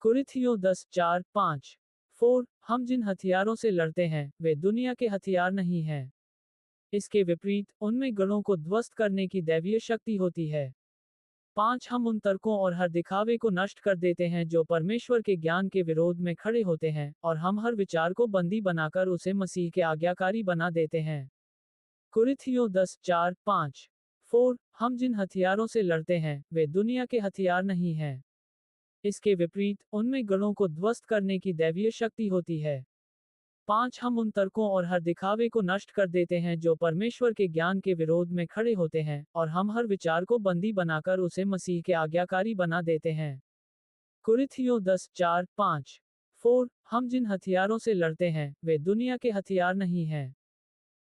कुरिथियो 10:4-5। 4 हम जिन हथियारों से लड़ते हैं वे दुनिया के हथियार नहीं हैं। इसके विपरीत उनमें गणों को ध्वस्त करने की दैवीय शक्ति होती है। 5 हम उन तर्कों और हर दिखावे को नष्ट कर देते हैं जो परमेश्वर के ज्ञान के विरोध में खड़े होते हैं, और हम हर विचार को बंदी बनाकर उसे मसीह के आज्ञाकारी बना देते हैं। कुरिथियो 10:4-5। 4 हम जिन हथियारों से लड़ते हैं वे दुनिया के हथियार नहीं हैं। इसके विपरीत उनमें गणों को ध्वस्त करने की दैवीय शक्ति होती है। 5 हम उन तर्कों और हर दिखावे को नष्ट कर देते हैं जो परमेश्वर के ज्ञान के विरोध में खड़े होते हैं, और हम हर विचार को बंदी बनाकर उसे मसीह के आज्ञाकारी बना देते हैं। कुरिथियो 10:4-5। 4 हम जिन हथियारों से लड़ते हैं वे दुनिया के हथियार नहीं हैं।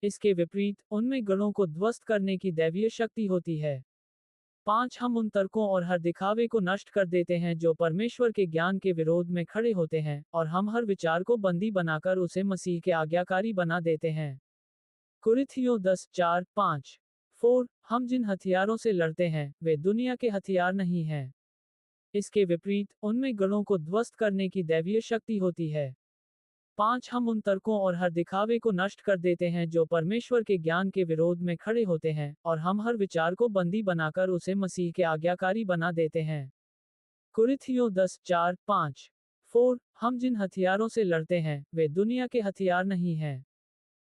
इसके विपरीत उनमें गणों को ध्वस्त करने की दैवीय शक्ति होती है। 5 हम उन तर्कों और हर दिखावे को नष्ट कर देते हैं जो परमेश्वर के ज्ञान के विरोध में खड़े होते हैं, और हम हर विचार को बंदी बनाकर उसे मसीह के आज्ञाकारी बना देते हैं। कुरिथियो 10:4-5। 4 हम जिन हथियारों से लड़ते हैं वे दुनिया के हथियार नहीं हैं। इसके विपरीत उनमें गणों को ध्वस्त करने की दैवीय शक्ति होती है। 5 हम उन तर्कों और हर दिखावे को नष्ट कर देते हैं जो परमेश्वर के ज्ञान के विरोध में खड़े होते हैं, और हम हर विचार को बंदी बनाकर उसे मसीह के आज्ञाकारी बना देते हैं। कुरिथियो 10:4-5। 4 हम जिन हथियारों से लड़ते हैं वे दुनिया के हथियार नहीं हैं।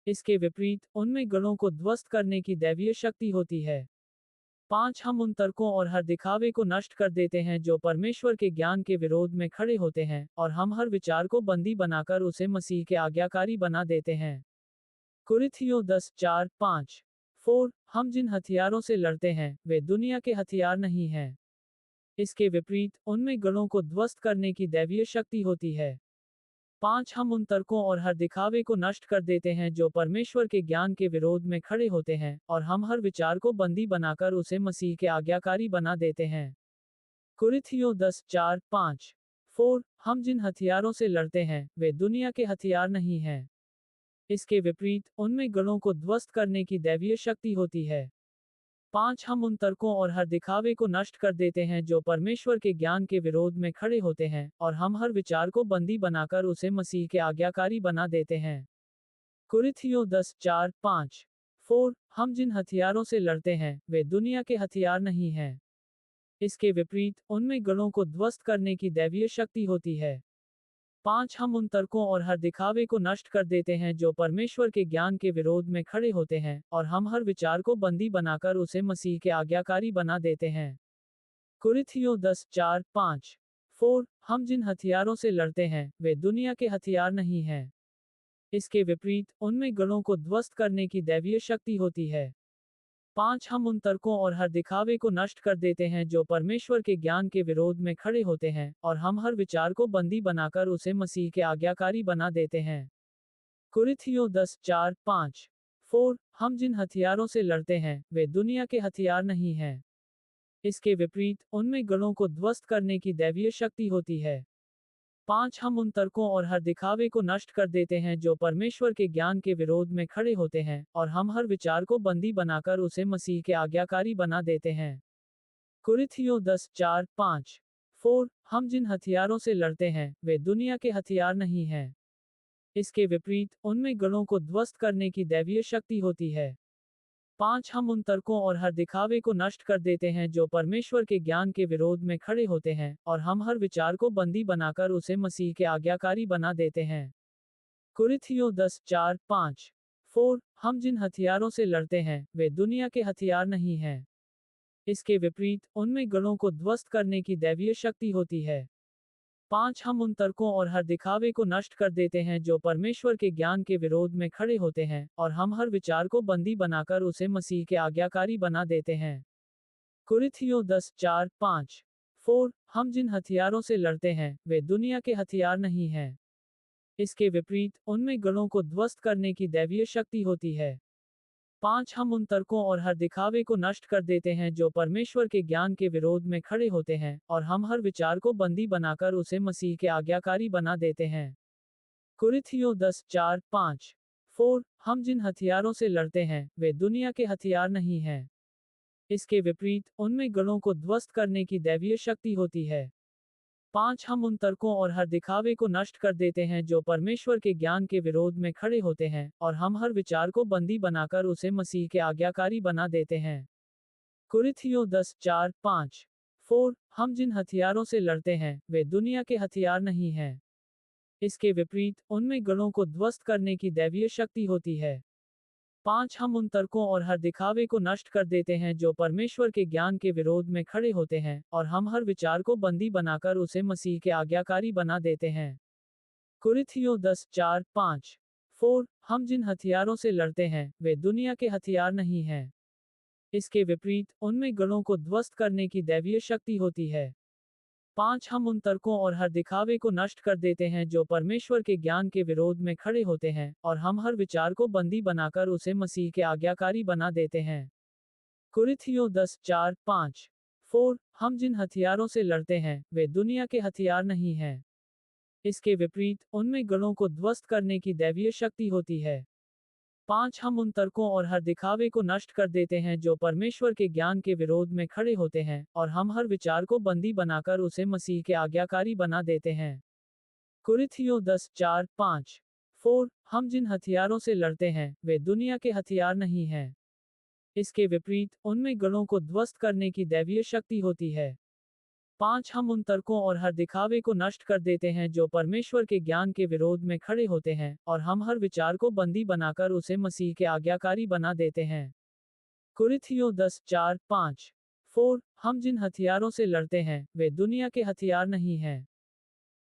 इसके विपरीत उनमें गणों को ध्वस्त करने की दैवीय शक्ति होती है। 5 हम उन तर्कों और हर दिखावे को नष्ट कर देते हैं जो परमेश्वर के ज्ञान के विरोध में खड़े होते हैं, और हम हर विचार को बंदी बनाकर उसे मसीह के आज्ञाकारी बना देते हैं। कुरिथियो 10:4-5। 4 हम जिन हथियारों से लड़ते हैं वे दुनिया के हथियार नहीं हैं। इसके विपरीत उनमें गणों को ध्वस्त करने की दैवीय शक्ति होती है। 5 हम उन तर्कों और हर दिखावे को नष्ट कर देते हैं जो परमेश्वर के ज्ञान के विरोध में खड़े होते हैं, और हम हर विचार को बंदी बनाकर उसे मसीह के आज्ञाकारी बना देते हैं। कुरिथियो 10:4-5। 4 हम जिन हथियारों से लड़ते हैं वे दुनिया के हथियार नहीं हैं। इसके विपरीत उनमें गणों को ध्वस्त करने की दैवीय शक्ति होती है। 5 हम उन तर्कों और हर दिखावे को नष्ट कर देते हैं जो परमेश्वर के ज्ञान के विरोध में खड़े होते हैं, और हम हर विचार को बंदी बनाकर उसे मसीह के आज्ञाकारी बना देते हैं। कुरिथियो 10:4-5। 4 हम जिन हथियारों से लड़ते हैं वे दुनिया के हथियार नहीं हैं। इसके विपरीत उनमें गणों को ध्वस्त करने की दैवीय शक्ति होती है। 5 हम उन तर्कों और हर दिखावे को नष्ट कर देते हैं जो परमेश्वर के ज्ञान के विरोध में खड़े होते हैं, और हम हर विचार को बंदी बनाकर उसे मसीह के आज्ञाकारी बना देते हैं। कुरिथियो 10:4-5। 4 हम जिन हथियारों से लड़ते हैं वे दुनिया के हथियार नहीं हैं। इसके विपरीत उनमें गणों को ध्वस्त करने की दैवीय शक्ति होती है। 5 हम उन तर्कों और हर दिखावे को नष्ट कर देते हैं जो परमेश्वर के ज्ञान के विरोध में खड़े होते हैं, और हम हर विचार को बंदी बनाकर उसे मसीह के आज्ञाकारी बना देते हैं। कुरिथियो 10:4-5। 4 हम जिन हथियारों से लड़ते हैं वे दुनिया के हथियार नहीं हैं। इसके विपरीत उनमें गणों को ध्वस्त करने की दैवीय शक्ति होती है। 5 हम उन तर्कों और हर दिखावे को नष्ट कर देते हैं जो परमेश्वर के ज्ञान के विरोध में खड़े होते हैं, और हम हर विचार को बंदी बनाकर उसे मसीह के आज्ञाकारी बना देते हैं। कुरिथियो 10:4-5। 4 हम जिन हथियारों से लड़ते हैं वे दुनिया के हथियार नहीं हैं। इसके विपरीत उनमें गणों को ध्वस्त करने की दैवीय शक्ति होती है। 5 हम उन तर्कों और हर दिखावे को नष्ट कर देते हैं जो परमेश्वर के ज्ञान के विरोध में खड़े होते हैं, और हम हर विचार को बंदी बनाकर उसे मसीह के आज्ञाकारी बना देते हैं। कुरिथियो 10:4-5। 4 हम जिन हथियारों से लड़ते हैं वे दुनिया के हथियार नहीं हैं। इसके विपरीत उनमें गणों को ध्वस्त करने की दैवीय शक्ति होती है। 5 हम उन तर्कों और हर दिखावे को नष्ट कर देते हैं जो परमेश्वर के ज्ञान के विरोध में खड़े होते हैं, और हम हर विचार को बंदी बनाकर उसे मसीह के आज्ञाकारी बना देते हैं। कुरिथियो 10:4-5। 4 हम जिन हथियारों से लड़ते हैं वे दुनिया के हथियार नहीं हैं। इसके विपरीत उनमें गणों को ध्वस्त करने की दैवीय शक्ति होती है। 5 हम उन तर्कों और हर दिखावे को नष्ट कर देते हैं जो परमेश्वर के ज्ञान के विरोध में खड़े होते हैं, और हम हर विचार को बंदी बनाकर उसे मसीह के आज्ञाकारी बना देते हैं। कुरिथियो 10:4-5। 4 हम जिन हथियारों से लड़ते हैं वे दुनिया के हथियार नहीं हैं। इसके विपरीत उनमें गणों को ध्वस्त करने की दैवीय शक्ति होती है। 5 हम उन तर्कों और हर दिखावे को नष्ट कर देते हैं जो परमेश्वर के ज्ञान के विरोध में खड़े होते हैं, और हम हर विचार को बंदी बनाकर उसे मसीह के आज्ञाकारी बना देते हैं। कुरिन्थियों 10:4-5। 4 हम जिन हथियारों से लड़ते हैं, वे दुनिया के हथियार नहीं हैं। इसके विपरीत, उनमें गढ़ों को ध्वस्त करने की दैवीय शक्ति होती है। 5 हम उन तर्कों और हर दिखावे को नष्ट कर देते हैं जो परमेश्वर के ज्ञान के विरोध में खड़े होते हैं, और हम हर विचार को बंदी बनाकर उसे मसीह के आज्ञाकारी बना देते हैं। कुरिन्थियों 10:4-5। 4 हम जिन हथियारों से लड़ते हैं, वे दुनिया के हथियार नहीं हैं। इसके विपरीत, उनमें गढ़ों को ध्वस्त करने की दैवीय शक्ति होती है। 5 हम उन तर्कों और हर दिखावे को नष्ट कर देते हैं जो परमेश्वर के ज्ञान के विरोध में खड़े होते हैं, और हम हर विचार को बंदी बनाकर उसे मसीह के आज्ञाकारी बना देते हैं। कुरिन्थियों 10:4-5। 4 हम जिन हथियारों से लड़ते हैं, वे दुनिया के हथियार नहीं हैं। इसके विपरीत, उनमें गढ़ों को ध्वस्त करने की दैवीय शक्ति होती है। 5 हम उन तर्कों और हर दिखावे को नष्ट कर देते हैं जो परमेश्वर के ज्ञान के विरोध में खड़े होते हैं, और हम हर विचार को बंदी बनाकर उसे मसीह के आज्ञाकारी बना देते हैं। कुरिन्थियों 10:4-5। 4 हम जिन हथियारों से लड़ते हैं, वे दुनिया के हथियार नहीं हैं। इसके विपरीत, उनमें गढ़ों को ध्वस्त करने की दैवीय शक्ति होती है। 5 हम उन तर्कों और हर दिखावे को नष्ट कर देते हैं जो परमेश्वर के ज्ञान के विरोध में खड़े होते हैं, और हम हर विचार को बंदी बनाकर उसे मसीह के आज्ञाकारी बना देते हैं। कुरिन्थियों 10:4-5। 4 हम जिन हथियारों से लड़ते हैं, वे दुनिया के हथियार नहीं हैं।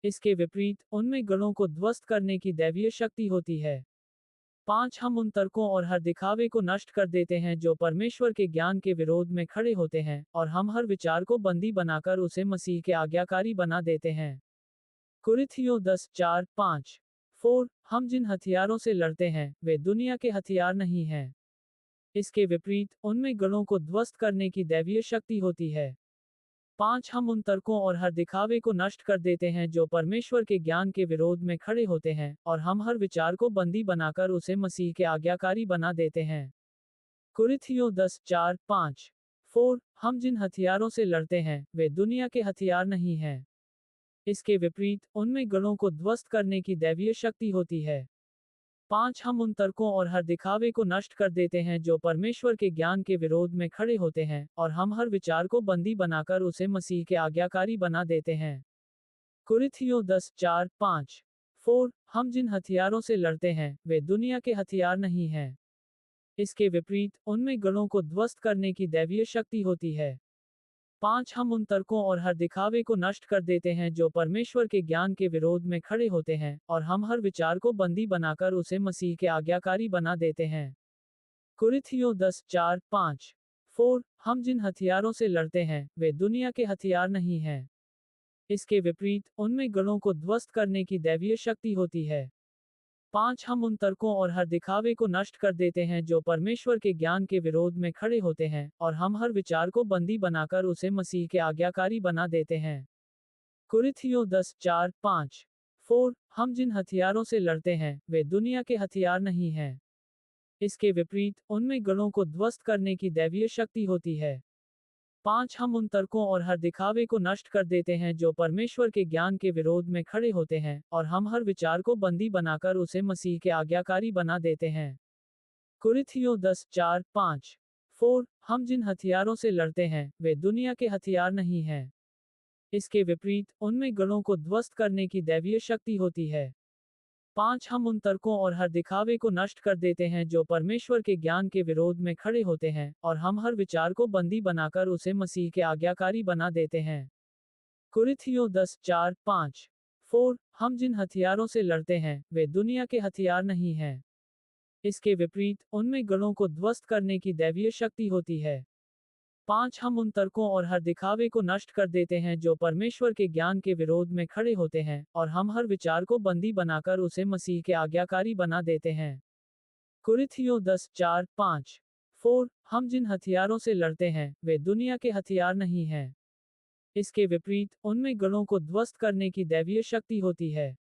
इसके विपरीत, उनमें गढ़ों को ध्वस्त करने की दैवीय शक्ति होती है। 5 हम उन तर्कों और हर दिखावे को नष्ट कर देते हैं जो परमेश्वर के ज्ञान के विरोध में खड़े होते हैं, और हम हर विचार को बंदी बनाकर उसे मसीह के आज्ञाकारी बना देते हैं। कुरिन्थियों 10:4-5। 4 हम जिन हथियारों से लड़ते हैं, वे दुनिया के हथियार नहीं हैं। इसके विपरीत, उनमें गढ़ों को ध्वस्त करने की दैवीय शक्ति होती है। 5 हम उन तर्कों और हर दिखावे को नष्ट कर देते हैं जो परमेश्वर के ज्ञान के विरोध में खड़े होते हैं, और हम हर विचार को बंदी बनाकर उसे मसीह के आज्ञाकारी बना देते हैं। कुरिन्थियों 10:4-5। 4 हम जिन हथियारों से लड़ते हैं, वे दुनिया के हथियार नहीं हैं। इसके विपरीत, उनमें गढ़ों को ध्वस्त करने की दैवीय शक्ति होती है। 5 हम उन तर्कों और हर दिखावे को नष्ट कर देते हैं जो परमेश्वर के ज्ञान के विरोध में खड़े होते हैं, और हम हर विचार को बंदी बनाकर उसे मसीह के आज्ञाकारी बना देते हैं। कुरिन्थियों 10:4-5। 4 हम जिन हथियारों से लड़ते हैं, वे दुनिया के हथियार नहीं हैं। इसके विपरीत, उनमें गढ़ों को ध्वस्त करने की दैवीय शक्ति होती है। 5 हम उन तर्कों और हर दिखावे को नष्ट कर देते हैं जो परमेश्वर के ज्ञान के विरोध में खड़े होते हैं, और हम हर विचार को बंदी बनाकर उसे मसीह के आज्ञाकारी बना देते हैं। कुरिन्थियों 10:4-5। 4 हम जिन हथियारों से लड़ते हैं, वे दुनिया के हथियार नहीं हैं। इसके विपरीत, उनमें गढ़ों को ध्वस्त करने की दैवीय शक्ति होती है। 5 हम उन तर्कों और हर दिखावे को नष्ट कर देते हैं जो परमेश्वर के ज्ञान के विरोध में खड़े होते हैं, और हम हर विचार को बंदी बनाकर उसे मसीह के आज्ञाकारी बना देते हैं। कुरिन्थियों 10:4-5। 4 हम जिन हथियारों से लड़ते हैं, वे दुनिया के हथियार नहीं हैं। इसके विपरीत, उनमें गढ़ों को ध्वस्त करने की दैवीय शक्ति होती है। 5 हम उन तर्कों और हर दिखावे को नष्ट कर देते हैं जो परमेश्वर के ज्ञान के विरोध में खड़े होते हैं, और हम हर विचार को बंदी बनाकर उसे मसीह के आज्ञाकारी बना देते हैं। कुरिन्थियों 10:4-5। 4 हम जिन हथियारों से लड़ते हैं, वे दुनिया के हथियार नहीं हैं। इसके विपरीत, उनमें गढ़ों को ध्वस्त करने की दैवीय शक्ति होती है। 5 हम उन तर्कों और हर दिखावे को नष्ट कर देते हैं जो परमेश्वर के ज्ञान के विरोध में खड़े होते हैं, और हम हर विचार को बंदी बनाकर उसे मसीह के आज्ञाकारी बना देते हैं। कुरिन्थियों 10:4-5। 4 हम जिन हथियारों से लड़ते हैं, वे दुनिया के हथियार नहीं हैं। इसके विपरीत, उनमें गढ़ों को ध्वस्त करने की दैवीय शक्ति होती है। 5 हम उन तर्कों और हर दिखावे को नष्ट कर देते हैं जो परमेश्वर के ज्ञान के विरोध में खड़े होते हैं, और हम हर विचार को बंदी बनाकर उसे मसीह के आज्ञाकारी बना देते हैं। कुरिन्थियों 10:4-5। 4 हम जिन हथियारों से लड़ते हैं, वे दुनिया के हथियार नहीं हैं। इसके विपरीत, उनमें गढ़ों को ध्वस्त करने की दैवीय शक्ति होती है।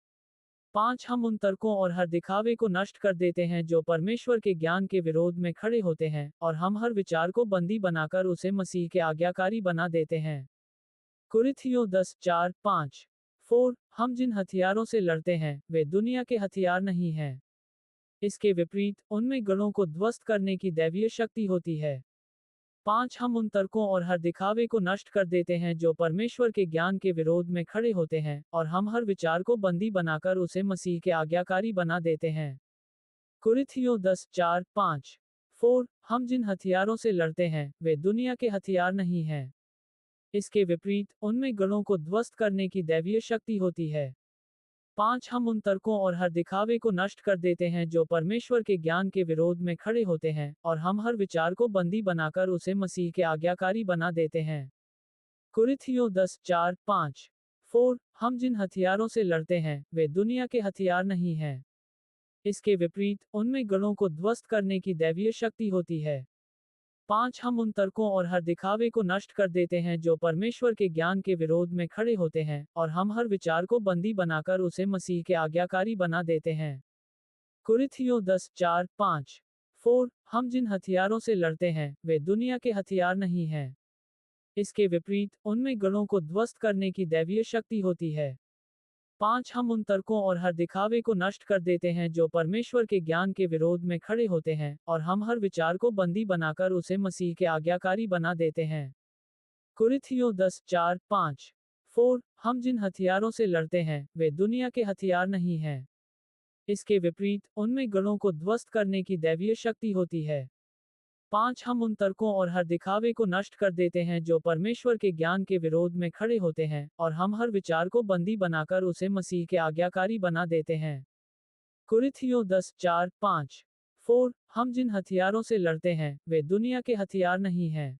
5 हम उन तर्कों और हर दिखावे को नष्ट कर देते हैं जो परमेश्वर के ज्ञान के विरोध में खड़े होते हैं, और हम हर विचार को बंदी बनाकर उसे मसीह के आज्ञाकारी बना देते हैं। कुरिन्थियों 10:4-5। 4. हम जिन हथियारों से लड़ते हैं वे दुनिया के हथियार नहीं हैं। इसके विपरीत उनमें गणों को ध्वस्त करने की दैवीय शक्ति होती है। 5. हम उन तर्कों और हर दिखावे को नष्ट कर देते हैं जो परमेश्वर के ज्ञान के विरोध में खड़े होते हैं, और हम हर विचार को बंदी बनाकर उसे मसीह के आज्ञाकारी बना देते हैं। कुरिन्थियों 10:4-5। 4. हम जिन हथियारों से लड़ते हैं वे दुनिया के हथियार नहीं हैं। इसके विपरीत उनमें गणों को ध्वस्त करने की दैवीय शक्ति होती है। 5. हम उन तर्कों और हर दिखावे को नष्ट कर देते हैं जो परमेश्वर के ज्ञान के विरोध में खड़े होते हैं, और हम हर विचार को बंदी बनाकर उसे मसीह के आज्ञाकारी बना देते हैं। कुरिन्थियों 10:4-5। 4. हम जिन हथियारों से लड़ते हैं वे दुनिया के हथियार नहीं हैं। इसके विपरीत उनमें गणों को ध्वस्त करने की दैवीय शक्ति होती है। 5. हम उन तर्कों और हर दिखावे को नष्ट कर देते हैं जो परमेश्वर के ज्ञान के विरोध में खड़े होते हैं, और हम हर विचार को बंदी बनाकर उसे मसीह के आज्ञाकारी बना देते हैं। कुरिन्थियों 10:4-5। 4. हम जिन हथियारों से लड़ते हैं वे दुनिया के हथियार नहीं हैं। इसके विपरीत उनमें गणों को ध्वस्त करने की दैवीय शक्ति होती है। 5. हम उन तर्कों और हर दिखावे को नष्ट कर देते हैं जो परमेश्वर के ज्ञान के विरोध में खड़े होते हैं, और हम हर विचार को बंदी बनाकर उसे मसीह के आज्ञाकारी बना देते हैं। कुरिन्थियों 10:4-5। 4. हम जिन हथियारों से लड़ते हैं वे दुनिया के हथियार नहीं हैं। इसके विपरीत उनमें गणों को ध्वस्त करने की दैवीय शक्ति होती है। 5. हम उन तर्कों और हर दिखावे को नष्ट कर देते हैं जो परमेश्वर के ज्ञान के विरोध में खड़े होते हैं, और हम हर विचार को बंदी बनाकर उसे मसीह के आज्ञाकारी बना देते हैं। कुरिन्थियों 10:4-5। 4. हम जिन हथियारों से लड़ते हैं वे दुनिया के हथियार नहीं हैं।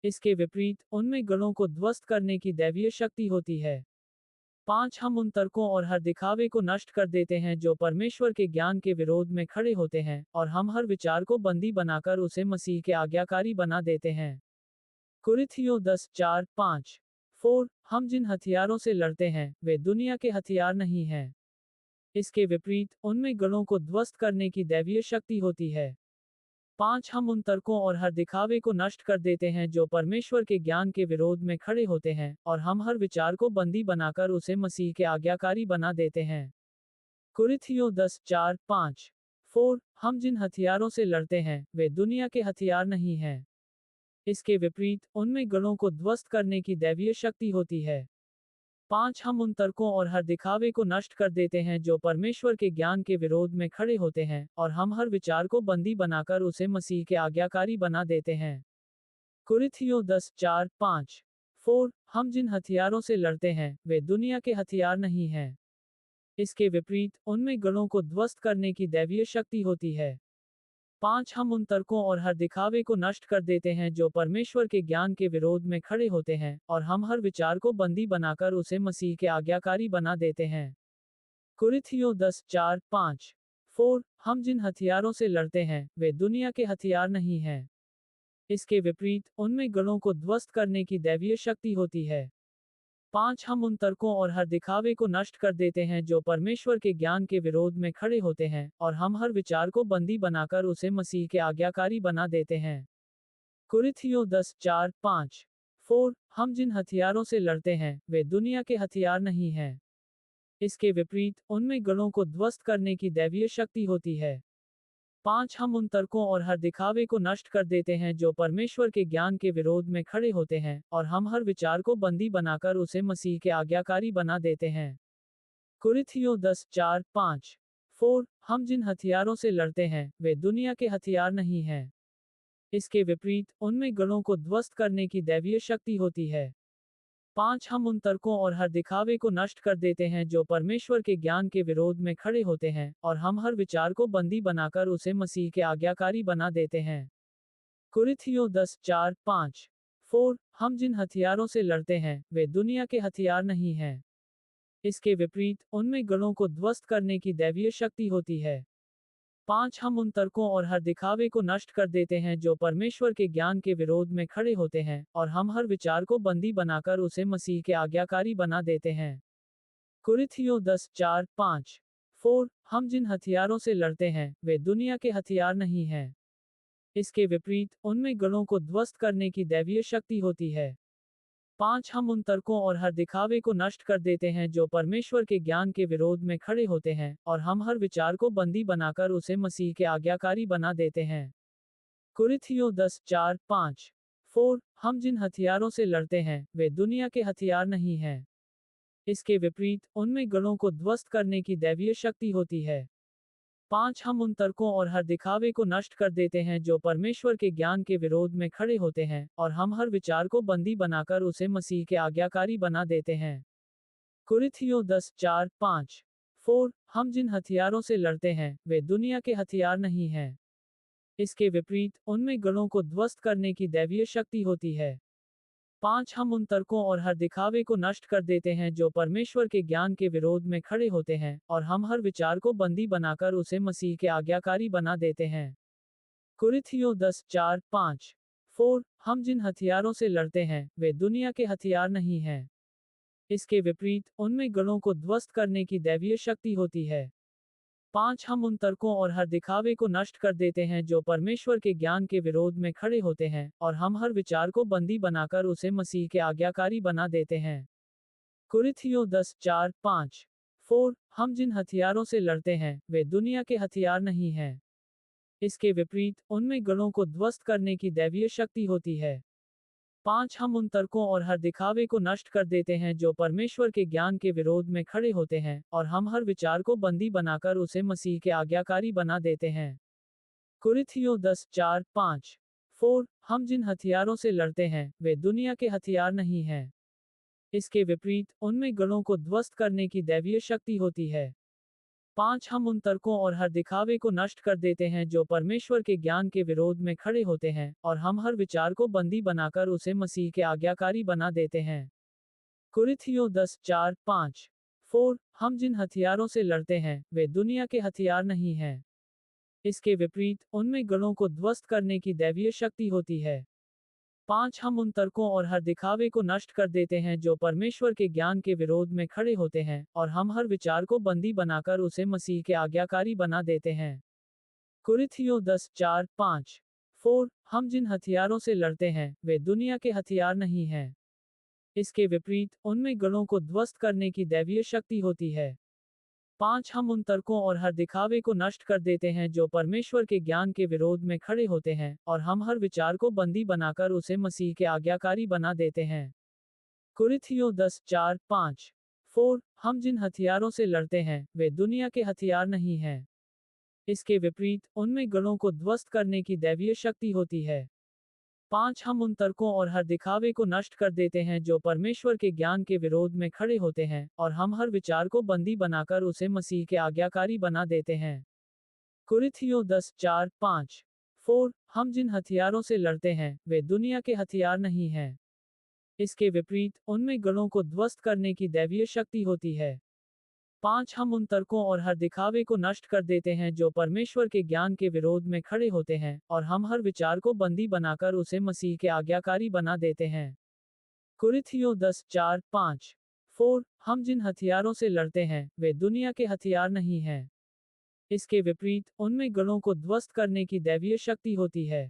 इसके विपरीत उनमें गणों को ध्वस्त करने की दैवीय शक्ति होती है। 5. हम उन तर्कों और हर दिखावे को नष्ट कर देते हैं जो परमेश्वर के ज्ञान के विरोध में खड़े होते हैं, और हम हर विचार को बंदी बनाकर उसे मसीह के आज्ञाकारी बना देते हैं। कुरिन्थियों 10:4-5। 4. हम जिन हथियारों से लड़ते हैं वे दुनिया के हथियार नहीं हैं। इसके विपरीत उनमें गणों को ध्वस्त करने की दैवीय शक्ति होती है। 5. हम उन तर्कों और हर दिखावे को नष्ट कर देते हैं जो परमेश्वर के ज्ञान के विरोध में खड़े होते हैं, और हम हर विचार को बंदी बनाकर उसे मसीह के आज्ञाकारी बना देते हैं। कुरिन्थियों 10:4-5। 4. हम जिन हथियारों से लड़ते हैं वे दुनिया के हथियार नहीं हैं। इसके विपरीत उनमें गणों को ध्वस्त करने की दैवीय शक्ति होती है। 5. हम उन तर्कों और हर दिखावे को नष्ट कर देते हैं जो परमेश्वर के ज्ञान के विरोध में खड़े होते हैं, और हम हर विचार को बंदी बनाकर उसे मसीह के आज्ञाकारी बना देते हैं। कुरिन्थियों 10:4-5। 4. हम जिन हथियारों से लड़ते हैं वे दुनिया के हथियार नहीं हैं। इसके विपरीत उनमें गणों को ध्वस्त करने की दैवीय शक्ति होती है। 5. हम उन तर्कों और हर दिखावे को नष्ट कर देते हैं जो परमेश्वर के ज्ञान के विरोध में खड़े होते हैं, और हम हर विचार को बंदी बनाकर उसे मसीह के आज्ञाकारी बना देते हैं। कुरिन्थियों 10:4-5। 4. हम जिन हथियारों से लड़ते हैं वे दुनिया के हथियार नहीं हैं। इसके विपरीत उनमें गणों को ध्वस्त करने की दैवीय शक्ति होती है। 5. हम उन तर्कों और हर दिखावे को नष्ट कर देते हैं जो परमेश्वर के ज्ञान के विरोध में खड़े होते हैं, और हम हर विचार को बंदी बनाकर उसे मसीह के आज्ञाकारी बना देते हैं। कुरिन्थियों 10:4-5। 4. हम जिन हथियारों से लड़ते हैं वे दुनिया के हथियार नहीं हैं। इसके विपरीत उनमें गणों को ध्वस्त करने की दैवीय शक्ति होती है। 5. हम उन तर्कों और हर दिखावे को नष्ट कर देते हैं जो परमेश्वर के ज्ञान के विरोध में खड़े होते हैं, और हम हर विचार को बंदी बनाकर उसे मसीह के आज्ञाकारी बना देते हैं। कुरिन्थियों 10:4-5। 4. हम जिन हथियारों से लड़ते हैं वे दुनिया के हथियार नहीं हैं। इसके विपरीत उनमें गणों को ध्वस्त करने की दैवीय शक्ति होती है। 5. हम उन तर्कों और हर दिखावे को नष्ट कर देते हैं जो परमेश्वर के ज्ञान के विरोध में खड़े होते हैं, और हम हर विचार को बंदी बनाकर उसे मसीह के आज्ञाकारी बना देते हैं। कुरिन्थियों 10:4-5। 4. हम जिन हथियारों से लड़ते हैं वे दुनिया के हथियार नहीं हैं। इसके विपरीत उनमें गणों को ध्वस्त करने की दैवीय शक्ति होती है। 5. हम उन तर्कों और हर दिखावे को नष्ट कर देते हैं जो परमेश्वर के ज्ञान के विरोध में खड़े होते हैं, और हम हर विचार को बंदी बनाकर उसे मसीह के आज्ञाकारी बना देते हैं। कुरिन्थियों 10:4-5। 4. हम जिन हथियारों से लड़ते हैं वे दुनिया के हथियार नहीं हैं। इसके विपरीत उनमें गणों को ध्वस्त करने की दैवीय शक्ति होती है। 5 हम उन तर्कों और हर दिखावे को नष्ट कर देते हैं जो परमेश्वर के ज्ञान के विरोध में खड़े होते हैं, और हम हर विचार को बंदी बनाकर उसे मसीह के आज्ञाकारी बना देते हैं। कुरिन्थियों 10:4-5। 4 हम जिन हथियारों से लड़ते हैं, वे दुनिया के हथियार नहीं हैं। इसके विपरीत, उनमें गढ़ों को ध्वस्त करने की दैवीय शक्ति होती है। 5 हम उन तर्कों और हर दिखावे को नष्ट कर देते हैं जो परमेश्वर के ज्ञान के विरोध में खड़े होते हैं, और हम हर विचार को बंदी बनाकर उसे मसीह के आज्ञाकारी बना देते हैं। कुरिन्थियों 10:4-5। 4 हम जिन हथियारों से लड़ते हैं, वे दुनिया के हथियार नहीं हैं। इसके विपरीत, उनमें गढ़ों को ध्वस्त करने की दैवीय शक्ति होती है। 5 हम उन तर्कों और हर दिखावे को नष्ट कर देते हैं जो परमेश्वर के ज्ञान के विरोध में खड़े होते हैं, और हम हर विचार को बंदी बनाकर उसे मसीह के आज्ञाकारी बना देते हैं। कुरिन्थियों 10:4-5। 4 हम जिन हथियारों से लड़ते हैं, वे दुनिया के हथियार नहीं हैं। इसके विपरीत, उनमें गढ़ों को ध्वस्त करने की दैवीय शक्ति होती है। 5 हम उन तर्कों और हर दिखावे को नष्ट कर देते हैं जो परमेश्वर के ज्ञान के विरोध में खड़े होते हैं, और हम हर विचार को बंदी बनाकर उसे मसीह के आज्ञाकारी बना देते हैं। कुरिन्थियों 10:4-5। 4 हम जिन हथियारों से लड़ते हैं, वे दुनिया के हथियार नहीं हैं। इसके विपरीत, उनमें गढ़ों को ध्वस्त करने की दैवीय शक्ति होती है। 5 हम उन तर्कों और हर दिखावे को नष्ट कर देते हैं जो परमेश्वर के ज्ञान के विरोध में खड़े होते हैं, और हम हर विचार को बंदी बनाकर उसे मसीह के आज्ञाकारी बना देते हैं। कुरिन्थियों 10:4-5। 4 हम जिन हथियारों से लड़ते हैं, वे दुनिया के हथियार नहीं हैं। इसके विपरीत, उनमें गढ़ों को ध्वस्त करने की दैवीय शक्ति होती है। 5 हम उन तर्कों और हर दिखावे को नष्ट कर देते हैं जो परमेश्वर के ज्ञान के विरोध में खड़े होते हैं, और हम हर विचार को बंदी बनाकर उसे मसीह के आज्ञाकारी बना देते हैं। कुरिन्थियों 10:4-5। 4 हम जिन हथियारों से लड़ते हैं, वे दुनिया के हथियार नहीं हैं। इसके विपरीत, उनमें गढ़ों को ध्वस्त करने की दैवीय शक्ति होती है। 5 हम उन तर्कों और हर दिखावे को नष्ट कर देते हैं जो परमेश्वर के ज्ञान के विरोध में खड़े होते हैं, और हम हर विचार को बंदी बनाकर उसे मसीह के आज्ञाकारी बना देते हैं। कुरिन्थियों 10:4-5। 4 हम जिन हथियारों से लड़ते हैं, वे दुनिया के हथियार नहीं हैं। इसके विपरीत, उनमें गढ़ों को ध्वस्त करने की दैवीय शक्ति होती है। 5 हम उन तर्कों और हर दिखावे को नष्ट कर देते हैं जो परमेश्वर के ज्ञान के विरोध में खड़े होते हैं, और हम हर विचार को बंदी बनाकर उसे मसीह के आज्ञाकारी बना देते हैं। कुरिन्थियों 10:4-5। 4 हम जिन हथियारों से लड़ते हैं, वे दुनिया के हथियार नहीं हैं। इसके विपरीत, उनमें गढ़ों को ध्वस्त करने की दैवीय शक्ति होती है। 5 हम उन तर्कों और हर दिखावे को नष्ट कर देते हैं जो परमेश्वर के ज्ञान के विरोध में खड़े होते हैं, और हम हर विचार को बंदी बनाकर उसे मसीह के आज्ञाकारी बना देते हैं। कुरिन्थियों 10:4-5। 4 हम जिन हथियारों से लड़ते हैं, वे दुनिया के हथियार नहीं हैं। इसके विपरीत, उनमें गढ़ों को ध्वस्त करने की दैवीय शक्ति होती है। 5 हम उन तर्कों और हर दिखावे को नष्ट कर देते हैं जो परमेश्वर के ज्ञान के विरोध में खड़े होते हैं, और हम हर विचार को बंदी बनाकर उसे मसीह के आज्ञाकारी बना देते हैं। कुरिन्थियों 10:4-5। 4 हम जिन हथियारों से लड़ते हैं, वे दुनिया के हथियार नहीं हैं। इसके विपरीत, उनमें गढ़ों को ध्वस्त करने की दैवीय शक्ति होती है।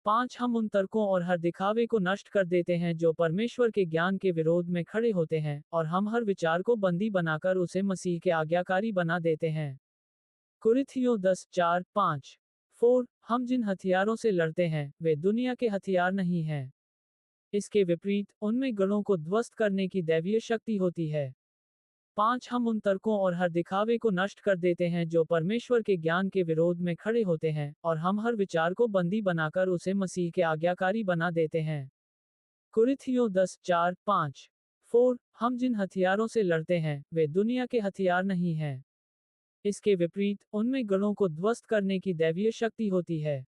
5 हम उन तर्कों और हर दिखावे को नष्ट कर देते हैं जो परमेश्वर के ज्ञान के विरोध में खड़े होते हैं, और हम हर विचार को बंदी बनाकर उसे मसीह के आज्ञाकारी बना देते हैं। कुरिन्थियों 10:4-5। 4 हम जिन हथियारों से लड़ते हैं, वे दुनिया के हथियार नहीं हैं। इसके विपरीत, उनमें गढ़ों को ध्वस्त करने की दैवीय शक्ति होती है। 5 हम उन तर्कों और हर दिखावे को नष्ट कर देते हैं जो परमेश्वर के ज्ञान के विरोध में खड़े होते हैं, और हम हर विचार को बंदी बनाकर उसे मसीह के आज्ञाकारी बना देते हैं। कुरिन्थियों 10:4-5। 4 हम जिन हथियारों से लड़ते हैं, वे दुनिया के हथियार नहीं हैं। इसके विपरीत, उनमें गढ़ों को ध्वस्त करने की दैवीय शक्ति होती है।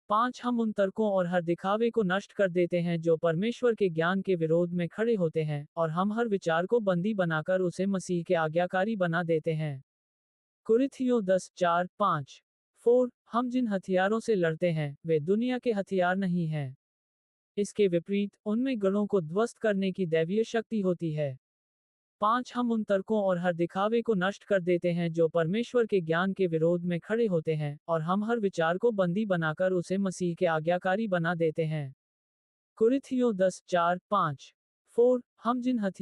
5 हम उन तर्कों और हर दिखावे को नष्ट कर देते हैं जो परमेश्वर के ज्ञान के विरोध में खड़े होते हैं, और हम हर विचार को बंदी बनाकर उसे मसीह के आज्ञाकारी बना देते हैं। कुरिन्थियों 10:4-5। 4 हम जिन हथियारों से लड़ते हैं, वे दुनिया के हथियार नहीं हैं। इसके विपरीत, उनमें गढ़ों को ध्वस्त करने की दैवीय शक्ति होती है। 5 हम उन तर्कों और हर दिखावे को नष्ट कर देते हैं जो परमेश्वर के ज्ञान के विरोध में खड़े होते हैं, और हम हर विचार को बंदी बनाकर उसे मसीह के आज्ञाकारी बना देते हैं। कुरिन्थियों 10:4-5। 4 हम जिन हथियार